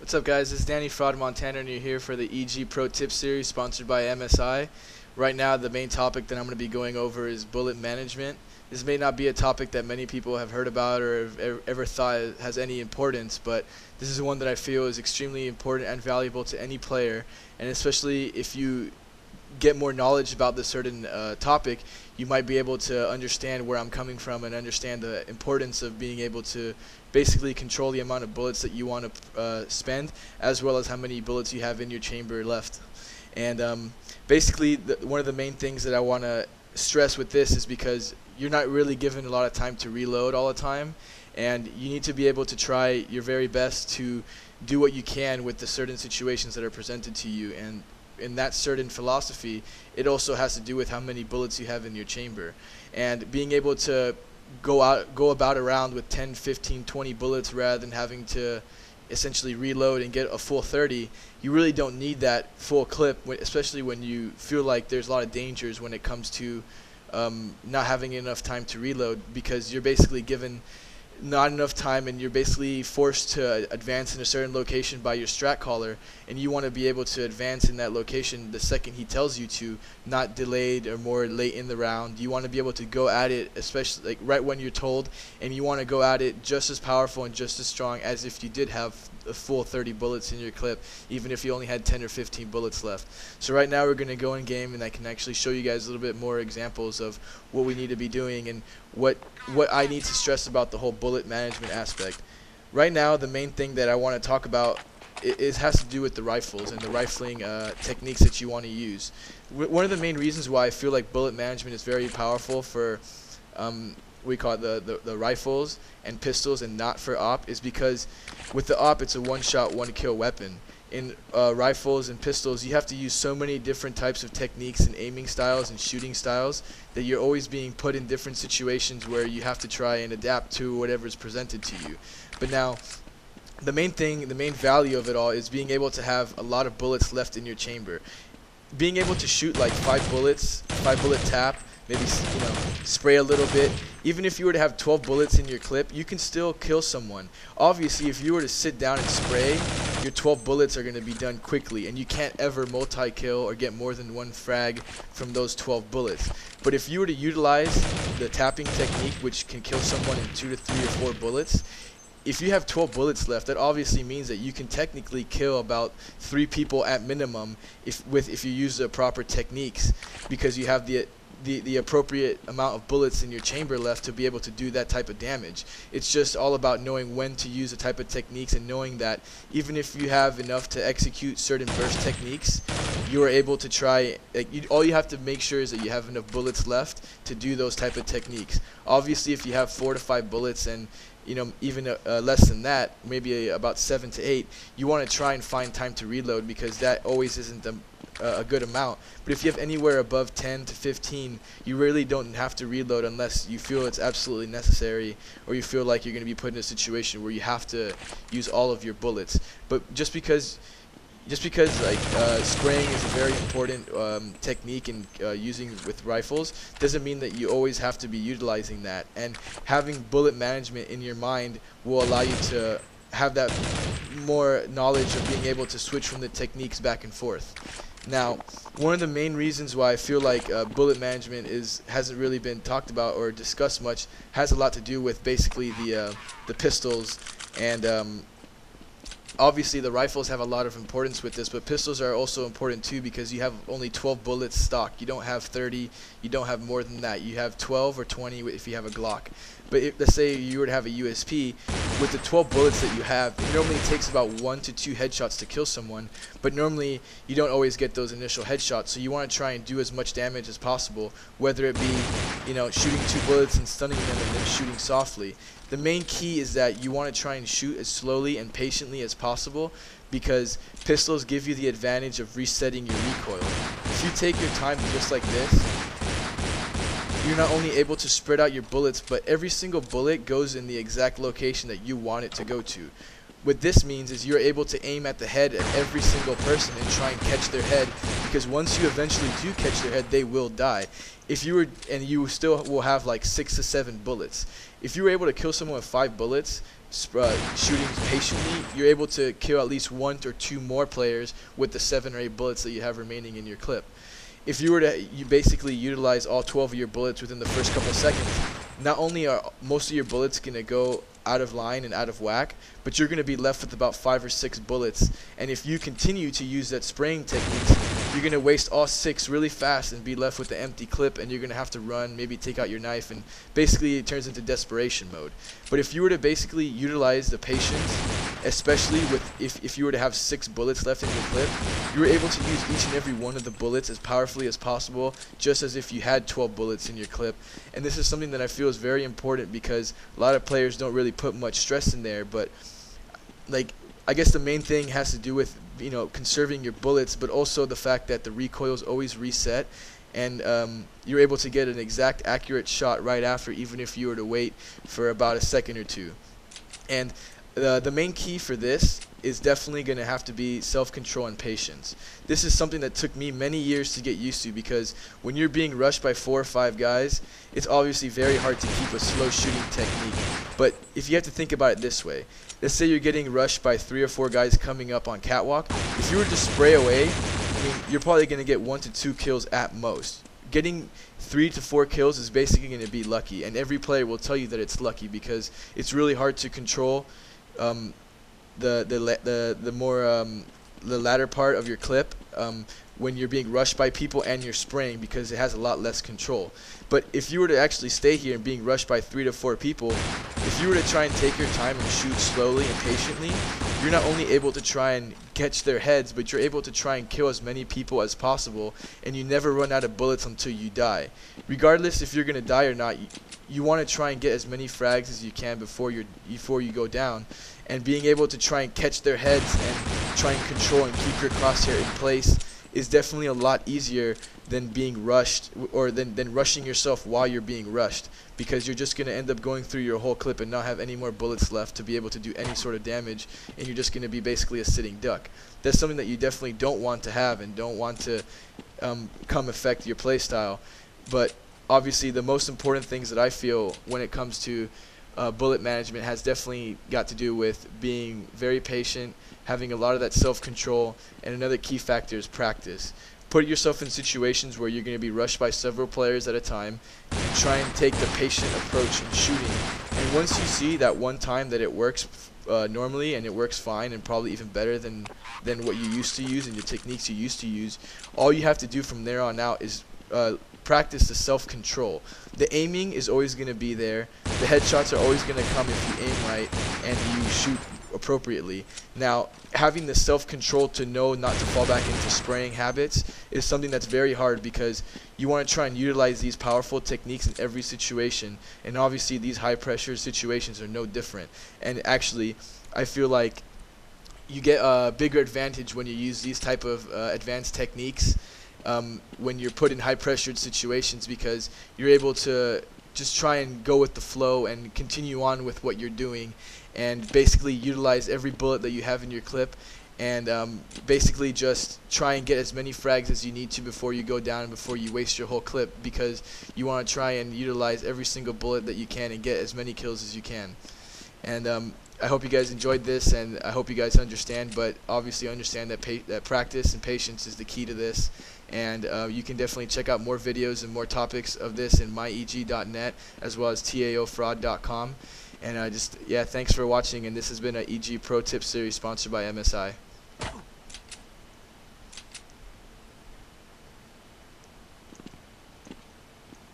What's up, guys? This is Danny fRoD Montaner, and you're here for the EG Pro Tip Series sponsored by MSI. Right now, the main topic that I'm going to be going over is bullet management. This may not be a topic that many people have heard about or have ever thought has any importance, but this is one that I feel is extremely important and valuable to any player, and especially if you get more knowledge about this certain topic, you might be able to understand where I'm coming from and understand the importance of being able to basically control the amount of bullets that you want to spend, as well as how many bullets you have in your chamber left. And basically, one of the main things that I want to stress with this is because you're not really given a lot of time to reload all the time, and you need to be able to try your very best to do what you can with the certain situations that are presented to you. And in that certain philosophy, it also has to do with how many bullets you have in your chamber, and being able to go about around with 10, 15, 20 bullets rather than having to essentially reload and get a full 30. You really don't need that full clip, especially when you feel like there's a lot of dangers when it comes to not having enough time to reload, because you're basically given not enough time and you're basically forced to advance in a certain location by your strat caller, and you want to be able to advance in that location the second he tells you to, not delayed or more late in the round. You want to be able to go at it, especially like right when you're told, and you want to go at it just as powerful and just as strong as if you did have a full 30 bullets in your clip, even if you only had 10 or 15 bullets left. So right now we're going to go in game, and I can actually show you guys a little bit more examples of what we need to be doing and what I need to stress about the whole bullet management aspect. Right now, the main thing that I want to talk about has to do with the rifles and the rifling techniques that you want to use. One of the main reasons why I feel like bullet management is very powerful for we call it the rifles and pistols, and not for op, is because with the op it's a one-shot, one-kill weapon. In rifles and pistols, you have to use so many different types of techniques and aiming styles and shooting styles that you're always being put in different situations where you have to try and adapt to whatever is presented to you. But now, the main value of it all is being able to have a lot of bullets left in your chamber. Being able to shoot like 5 bullets, 5-bullet tap, maybe spray a little bit. Even if you were to have 12 bullets in your clip, you can still kill someone. Obviously, if you were to sit down and spray, your 12 bullets are going to be done quickly, and you can't ever multi-kill or get more than one frag from those 12 bullets. But if you were to utilize the tapping technique, which can kill someone in 2 to 3 or 4 bullets, if you have 12 bullets left, that obviously means that you can technically kill about 3 people at minimum if you use the proper techniques, because you have the appropriate amount of bullets in your chamber left to be able to do that type of damage. It's just all about knowing when to use the type of techniques, and knowing that even if you have enough to execute certain burst techniques, you are able to try, all you have to make sure is that you have enough bullets left to do those type of techniques. Obviously, if you have 4 to 5 bullets and even less than that, maybe about 7 to 8, you want to try and find time to reload, because that always isn't a good amount. But if you have anywhere above 10 to 15, you really don't have to reload unless you feel it's absolutely necessary, or you feel like you're going to be put in a situation where you have to use all of your bullets. But just because like spraying is a very important technique in using with rifles, doesn't mean that you always have to be utilizing that. And having bullet management in your mind will allow you to have that more knowledge of being able to switch from the techniques back and forth. Now, one of the main reasons why I feel like bullet management hasn't really been talked about or discussed much has a lot to do with basically the pistols, and obviously the rifles have a lot of importance with this, but pistols are also important too, because you have only 12 bullets stock. You don't have 30, you don't have more than that. You have 12 or 20 if you have a Glock. But let's say you were to have a USP, with the 12 bullets that you have, it normally takes about 1 to 2 headshots to kill someone, but normally you don't always get those initial headshots, so you want to try and do as much damage as possible, whether it be shooting 2 bullets and stunning them and then shooting softly. The main key is that you want to try and shoot as slowly and patiently as possible, because pistols give you the advantage of resetting your recoil. If you take your time just like this, you're not only able to spread out your bullets, but every single bullet goes in the exact location that you want it to go to. What this means is you're able to aim at the head of every single person and try and catch their head, because once you eventually do catch their head, they will die. You still will have like 6 to 7 bullets. If you were able to kill someone with 5 bullets, shooting patiently, you're able to kill at least 1 or 2 more players with the 7 or 8 bullets that you have remaining in your clip. If you were to basically utilize all 12 of your bullets within the first couple seconds, not only are most of your bullets going to go out of line and out of whack, but you're going to be left with about 5 or 6 bullets. And if you continue to use that spraying technique, you're going to waste all 6 really fast and be left with the empty clip, and you're going to have to run, maybe take out your knife, and basically it turns into desperation mode. But if you were to basically utilize the patience, especially with if you were to have 6 bullets left in your clip, you were able to use each and every one of the bullets as powerfully as possible, just as if you had 12 bullets in your clip. And this is something that I feel is very important, because a lot of players don't really put much stress in there. But like, I guess the main thing has to do with, you know, conserving your bullets, but also the fact that the recoil is always reset, and you're able to get an exact accurate shot right after, even if you were to wait for about a second or two. And the main key for this is definitely going to have to be self-control and patience. This is something that took me many years to get used to, because when you're being rushed by 4 or 5 guys, it's obviously very hard to keep a slow shooting technique. But if you have to think about it this way, let's say you're getting rushed by 3 or 4 guys coming up on catwalk. If you were to spray away, I mean, you're probably going to get 1 to 2 kills at most. Getting 3 to 4 kills is basically going to be lucky, and every player will tell you that it's lucky, because it's really hard to control the latter part of your clip when you're being rushed by people and you're spraying, because it has a lot less control. But if you were to actually stay here and being rushed by 3 to 4 people, if you were to try and take your time and shoot slowly and patiently, you're not only able to try and catch their heads, but you're able to try and kill as many people as possible, and you never run out of bullets until you die. Regardless if you're going to die or not, you want to try and get as many frags as you can before you go down, and being able to try and catch their heads and try and control and keep your crosshair in place is definitely a lot easier than being rushed, or than rushing yourself while you're being rushed, because you're just going to end up going through your whole clip and not have any more bullets left to be able to do any sort of damage, and you're just going to be basically a sitting duck. That's something that you definitely don't want to have and don't want to come affect your playstyle. But obviously the most important things that I feel when it comes to bullet management has definitely got to do with being very patient, having a lot of that self-control, and another key factor is practice. Put yourself in situations where you're going to be rushed by several players at a time, and try and take the patient approach in shooting. And once you see that one time that it works normally, and it works fine and probably even better than what you used to use and your techniques you used to use, all you have to do from there on out is practice the self-control. The aiming is always going to be there. The headshots are always going to come if you aim right and you shoot appropriately. Now, having the self-control to know not to fall back into spraying habits is something that's very hard, because you want to try and utilize these powerful techniques in every situation, and obviously these high-pressure situations are no different. And actually, I feel like you get a bigger advantage when you use these type of advanced techniques when you're put in high-pressured situations, because you're able to just try and go with the flow and continue on with what you're doing, and basically utilize every bullet that you have in your clip, and basically just try and get as many frags as you need to before you go down and before you waste your whole clip, because you want to try and utilize every single bullet that you can and get as many kills as you can. And I hope you guys enjoyed this, and I hope you guys understand, but obviously understand that practice and patience is the key to this. And you can definitely check out more videos and more topics of this in myEGnet, as well as taofrod.com. And thanks for watching, and this has been an EG Pro Tip series sponsored by MSI.